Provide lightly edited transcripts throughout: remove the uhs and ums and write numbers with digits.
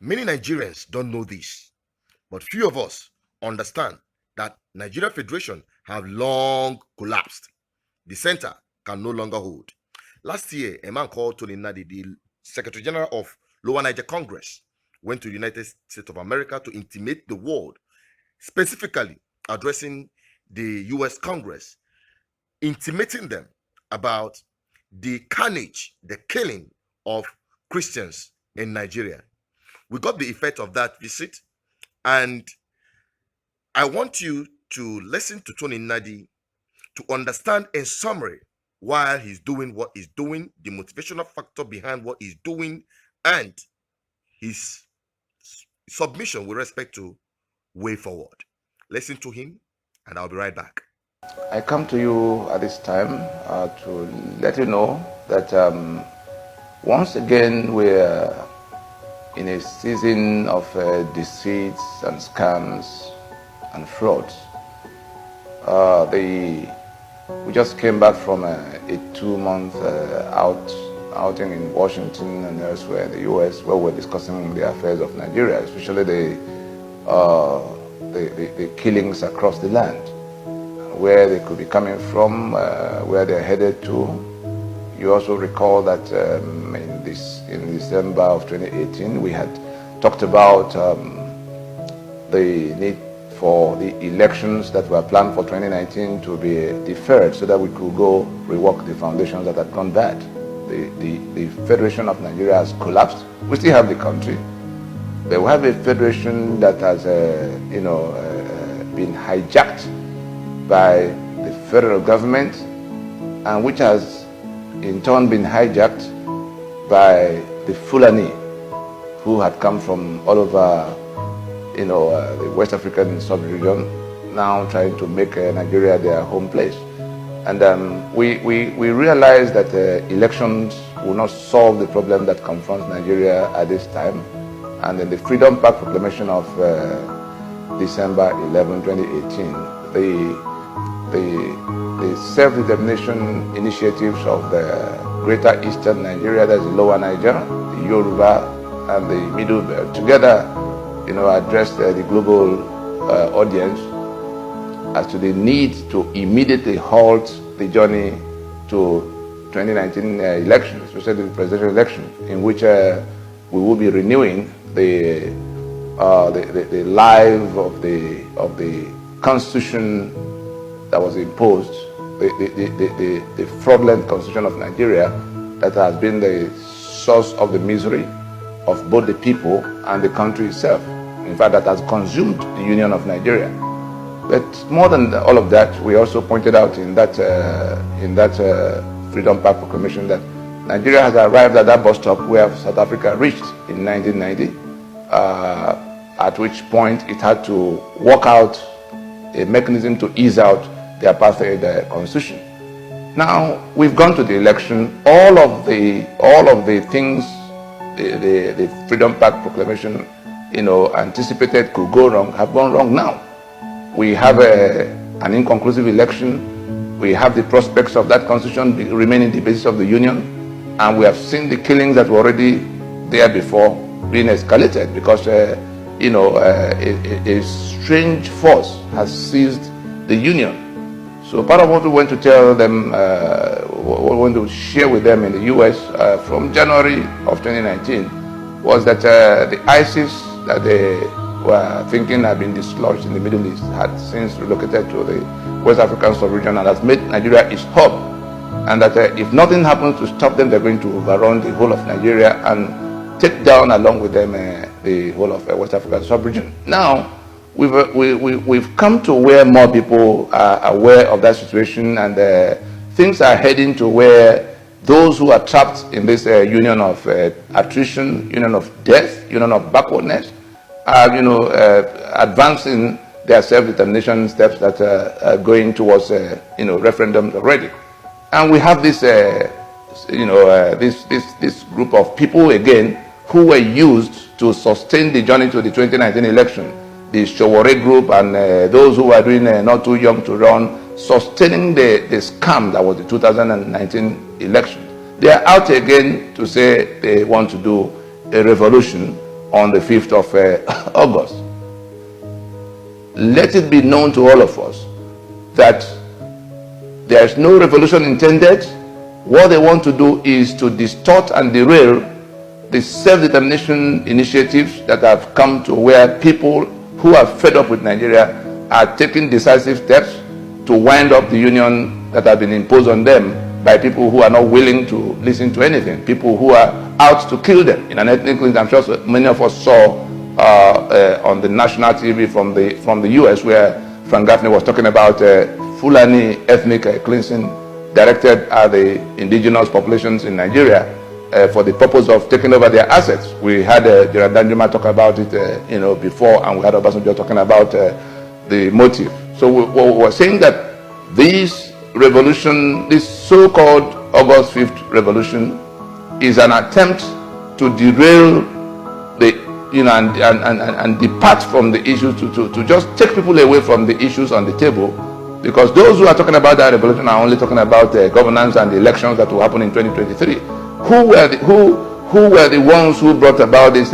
Many Nigerians don't know this, but few of us understand that Nigeria Federation have long collapsed. The center can no longer hold. Last year, a man called Nnadi, the Secretary General of Lower Niger Congress, went to the United States of America to intimate the world, specifically addressing the US Congress, intimating them about the carnage, the killing of Christians in Nigeria. We got the effect of that visit, and I want you to listen to Tony Nnadi to understand in summary why he's doing what he's doing, the motivational factor behind what he's doing, and his submission with respect to way forward. Listen to him, and I'll be right back. I come to you at this time to let you know that once again we're in a season of deceits and scams and frauds. We just came back from a 2-month outing in Washington and elsewhere in the US, where we're discussing the affairs of Nigeria, especially the killings across the land, where they could be coming from, where they're headed to. You also recall that in December of 2018, we had talked about the need for the elections that were planned for 2019 to be deferred so that we could go rework the foundations that had gone bad. The Federation of Nigeria has collapsed. We still have the country, but we have a federation that has been hijacked by the federal government, and which has in turn been hijacked by the Fulani, who had come from all over the West African sub-region, now trying to make Nigeria their home place. And we realize that elections will not solve the problem that confronts Nigeria at this time. And in the Freedom Park Proclamation of December 11, 2018, the self-determination initiatives of the Greater Eastern Nigeria, that's the Lower Niger, the Yoruba, and the Middle Belt, together address the global audience as to the need to immediately halt the journey to 2019 elections, especially the presidential election, in which we will be renewing the life of the constitution that was imposed, the fraudulent constitution of Nigeria that has been the source of the misery of both the people and the country itself. In fact, that has consumed the Union of Nigeria. But more than all of that, we also pointed out in that Freedom Park Proclamation that Nigeria has arrived at that bus stop where South Africa reached in 1990, at which point it had to work out a mechanism to ease out the apartheid constitution. Now we've gone to the election. All of the things the Freedom Park Proclamation anticipated could go wrong have gone wrong now. We have an inconclusive election. We have the prospects of that constitution remaining the basis of the union, and we have seen the killings that were already there before being escalated because a strange force has seized the union. So part of what we want to tell them, what we want to share with them in the US from January of 2019 was that the ISIS that they were thinking had been dislodged in the Middle East had since relocated to the West African sub-region and has made Nigeria its hub, and that if nothing happens to stop them, they're going to overrun the whole of Nigeria and take down along with them the whole of West African sub-region. Now we've come to where more people are aware of that situation, and things are heading to where those who are trapped in this union of attrition, union of death, union of backwardness, are advancing their self-determination steps that are going towards referendums already. And we have this this group of people again who were used to sustain the journey to the 2019 election. The Showore group and those who are doing not too young to run, sustaining the scam that was the 2019 election. They are out again to say they want to do a revolution on the 5th of August. Let it be known to all of us that there is no revolution intended. What they want to do is to distort and derail the self-determination initiatives that have come to where people who are fed up with Nigeria are taking decisive steps to wind up the union that have been imposed on them by people who are not willing to listen to anything, people who are out to kill them. In an ethnic cleansing, I'm sure many of us saw on the national TV from the US, where Frank Gaffney was talking about Fulani ethnic cleansing directed at the indigenous populations in Nigeria for the purpose of taking over their assets. We had Gerard Danjuma talk about it before, and we had Obasanjo talking about the motive. So we're saying that this revolution, this so-called August 5th revolution, is an attempt to derail the and depart from the issues, to just take people away from the issues on the table, because those who are talking about that revolution are only talking about governance and the elections that will happen in 2023. Who were the ones who brought about this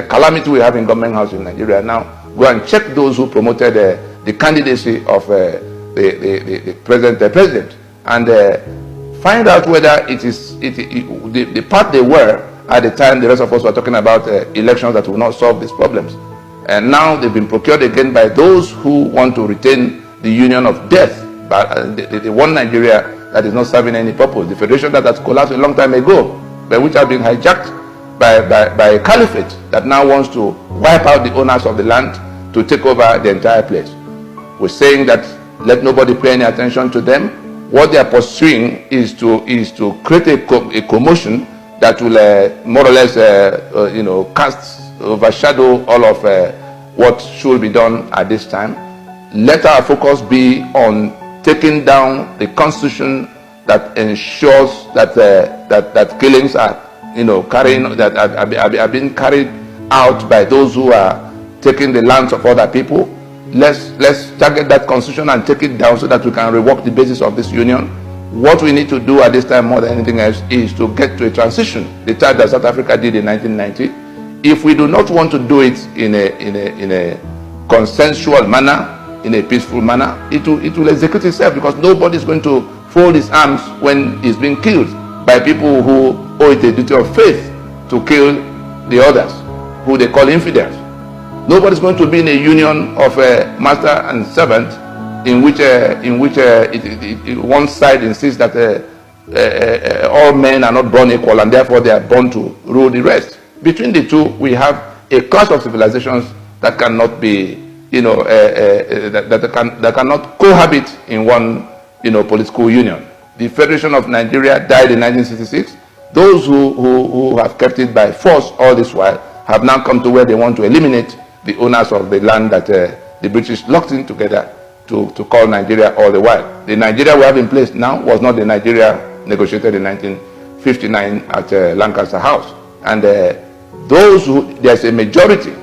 calamity we have in government house in Nigeria? Now go and check those who promoted the candidacy of the president and find out whether it is the part they were at the time the rest of us were talking about elections that will not solve these problems. And now they've been procured again by those who want to retain the union of death, but the one Nigeria that is not serving any purpose, the federation that has collapsed a long time ago, but which has been hijacked by a caliphate that now wants to wipe out the owners of the land to take over the entire place. We're saying that let nobody pay any attention to them. What they are pursuing is to create a commotion that will more or less overshadow all of what should be done at this time. Let our focus be on taking down the constitution that ensures that that killings are are being carried out by those who are taking the lands of other people. Let's target that constitution and take it down so that we can rework the basis of this union. What we need to do at this time more than anything else is to get to a transition, the type that South Africa did in 1990. If we do not want to do it in a consensual manner, in a peaceful manner, it will execute itself, because nobody is going to fold his arms when he's being killed by people who owe it a duty of faith to kill the others, who they call infidels. Nobody's going to be in a union of master and servant in which one side insists that all men are not born equal and therefore they are born to rule the rest. Between the two, we have a clash of civilizations that cannot be, that cannot cohabit in one, political union. The Federation of Nigeria died in 1966. Those who have kept it by force all this while have now come to where they want to eliminate the owners of the land that the British locked in together to call Nigeria all the while. The Nigeria we have in place now was not the Nigeria negotiated in 1959 at Lancaster House. And there's a majority,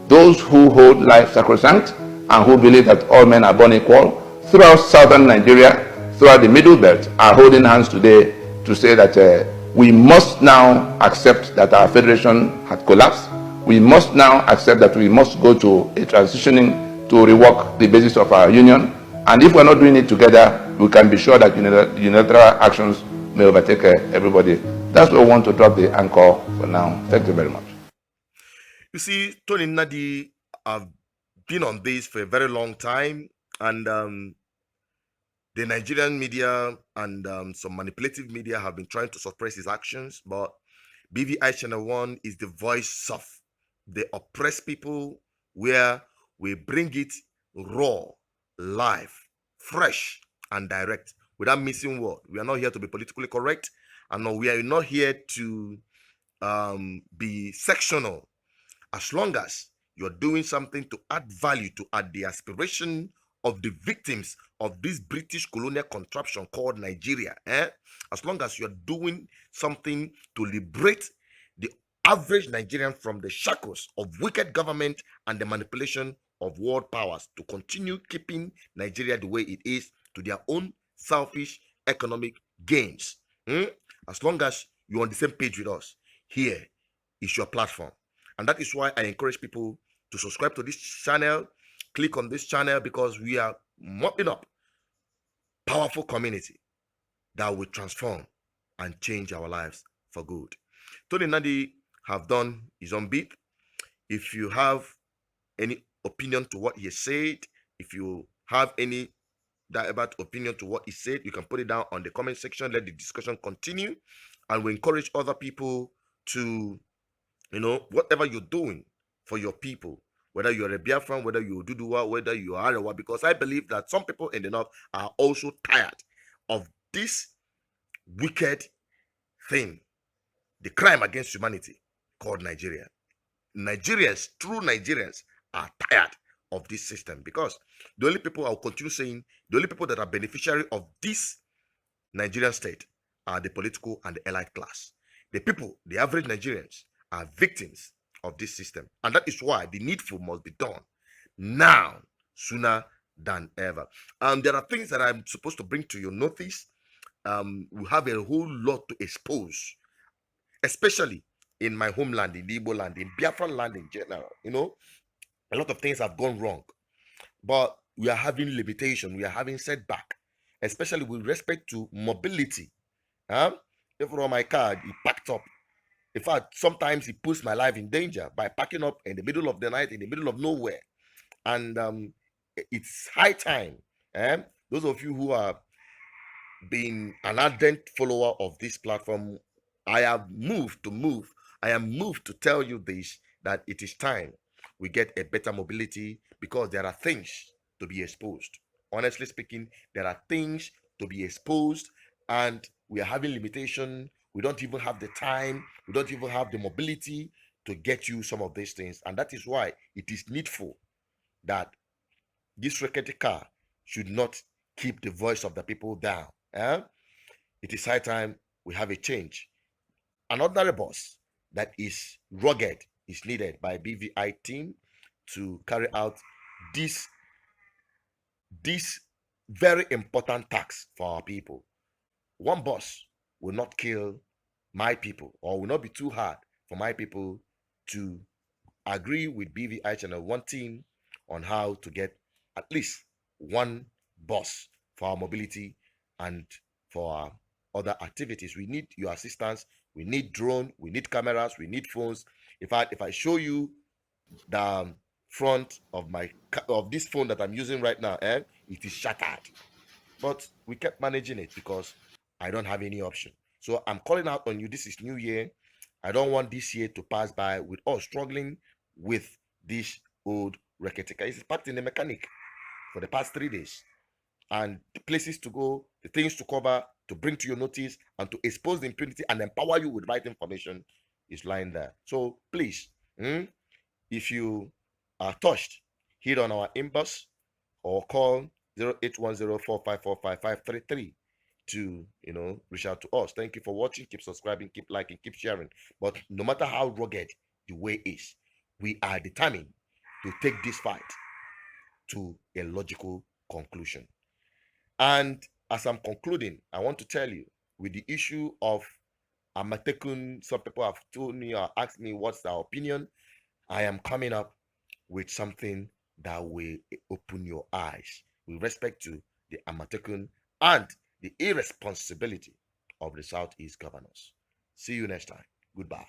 those who hold life sacrosanct and who believe that all men are born equal, throughout southern Nigeria, throughout the Middle Belt, are holding hands today to say that we must now accept that our federation had collapsed. We must now accept that we must go to a transitioning to rework the basis of our union. And if we're not doing it together, we can be sure that unilateral actions may overtake everybody. That's why we want to drop the anchor for now. Thank you very much. You see, Tony Nnadi have been on this for a very long time, and the Nigerian media and some manipulative media have been trying to suppress his actions, but BVI Channel 1 is the voice of the oppressed people, where we bring it raw, live, fresh, and direct, without missing word. We are not here to be politically correct, and we are not here to be sectional. As long as you're doing something to add value, to add the aspiration of the victims of this British colonial contraption called Nigeria, as long as you're doing something to liberate the average Nigerian from the shackles of wicked government and the manipulation of world powers to continue keeping Nigeria the way it is to their own selfish economic gains. As long as you're on the same page with us, here is your platform. And that is why I encourage people to subscribe to this channel, click on this channel, because we are mopping up powerful community that will transform and change our lives for good. Tony Nnadi have done his own bit. If you have any opinion to what he said, if you have any about opinion to what he said, you can put it down on the comment section. Let the discussion continue, and we encourage other people to, whatever you're doing for your people, whether you're a Biafran, whether you're Duduwa, whether you are Arewa, because I believe that some people in the north are also tired of this wicked thing, the crime against humanity called Nigeria. Nigerians, true Nigerians, are tired of this system, because the only people, I'll continue saying, the only people that are beneficiary of this Nigerian state are the political and the elite class. The people, the average Nigerians, are victims of this system. And that is why the needful must be done now, sooner than ever. There are things that I'm supposed to bring to your notice. We have a whole lot to expose, especially in my homeland, in the Igbo land, in Biafran land in general. A lot of things have gone wrong, but we are having limitation, we are having setback, especially with respect to mobility. If on my car, he packed up. In fact, sometimes he puts my life in danger by packing up in the middle of the night, in the middle of nowhere. And it's high time. Those of you who are being an ardent follower of this platform, I am moved to tell you this, that it is time we get a better mobility, because there are things to be exposed. Honestly speaking, there are things to be exposed, and we are having limitation. We don't even have the time, we don't even have the mobility to get you some of these things. And that is why it is needful that this rickety car should not keep the voice of the people down. It is high time we have a change. An ordinary bus that is rugged is needed by BVI team to carry out this very important task for our people. One bus will not kill my people, or will not be too hard for my people to agree with BVI Channel, one team, on how to get at least one bus for our mobility and for our other activities. We need your assistance. We need drone, we need cameras, we need phones. In fact, if I show you the front of this phone that I'm using right now, it is shattered. But we kept managing it because I don't have any option. So I'm calling out on you. This is New Year. I don't want this year to pass by with us struggling with this old Reketika. It's packed in the mechanic for the past 3 days. And the places to go, the things to cover, to bring to your notice, and to expose the impunity and empower you with right information is lying there. So please, if you are touched, hit on our inbox or call 081045455533 to reach out to us. Thank you for watching. Keep subscribing, keep liking, keep sharing. But no matter how rugged the way is, we are determined to take this fight to a logical conclusion. And as I'm concluding, I want to tell you, with the issue of Amatekun, some people have told me or asked me what's their opinion. I am coming up with something that will open your eyes with respect to the Amatekun and the irresponsibility of the Southeast governors. See you next time. Goodbye.